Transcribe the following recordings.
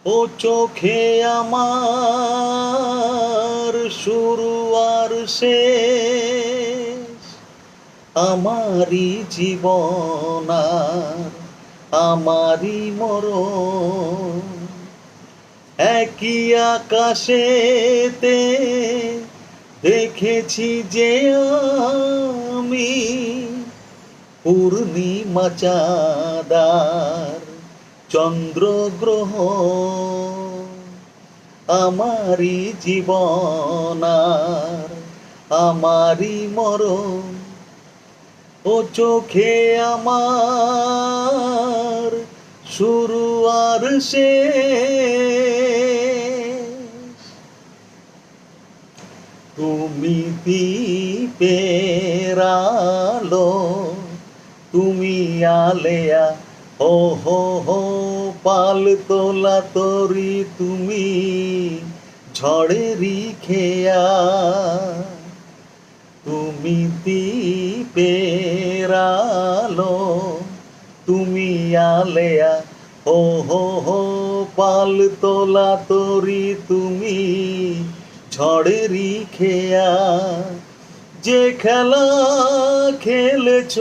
ও চোখে আমার শুরু আর শেষ, আমারই জীবন আর আমারই মরণ। একই আকাশেতে দেখেছি যে আমি পূর্ণিমা চাঁদ আর চন্দ্র গ্রহ, আমারই জীবন আর আমারই মরণ। ও চোখে আমার শুরু আর শেষ, তুমি দ্বীপের আলো, তুমি আলেয়া, হো হো হো পাল তোলা তরি, তুমি ঝড়েরই খেয়া। তুমি দ্বীপের আলো, তুমি আলেয়া, হো হো হো পাল তোলা তরি, তুমি ঝড়েরই খেয়া। যে খেলা খেলেছ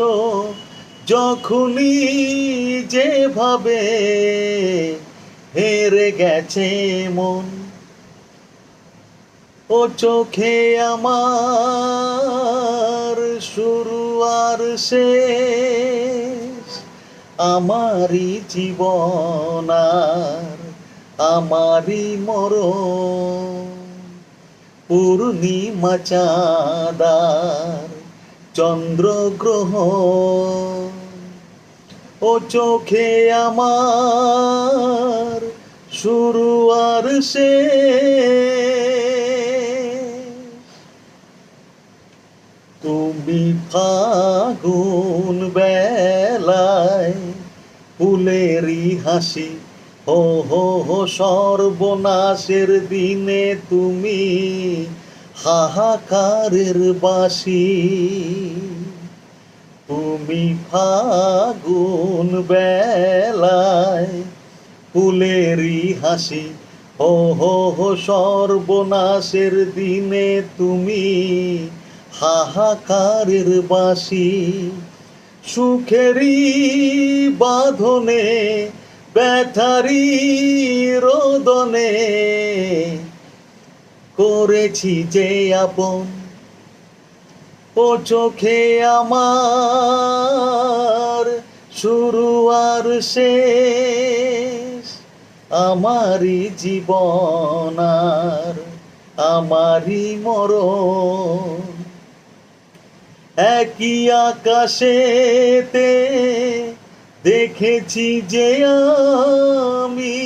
যখনই যেভাবে, হেরে গেছে মন। ও চোখে আমার শুরু আর শেষ, আমারই জীবন আর আমারই মরণ। পূর্ণিমা চাঁদ আর চন্দ্র গ্রহ, ও চোখে আমার শুরু আর শেষ। তুমি ফাগুন বেলায় ফুলেরই হাসি, হো হো হো সর্বনাশের দিনে তুমি হাহাকারের বাসি। তুমি ফাগুন বেলায় ফুলেরই হাসি, হো হো হো সর্বনাশের দিনে তুমি হাহাকারের বাসি। সুখেরই বাঁধনে ব্যথারি রোদনে করেছি যে আপন। ও চোখে আমার শুরু আর শেষ, আমারই জীবন আর আমারই মরণ। একই আকাশেতে দেখেছি যে আমি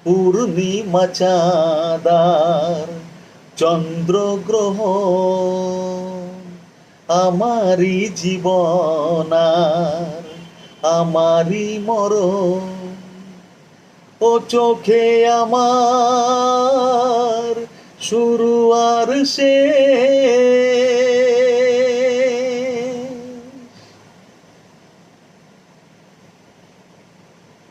পূর্ণিমা চাঁদ আর চন্দ্র গ্রহ, আমারই জীবন আর আমারই মরণ। ও চোখে আমার শুরু আর শেষ।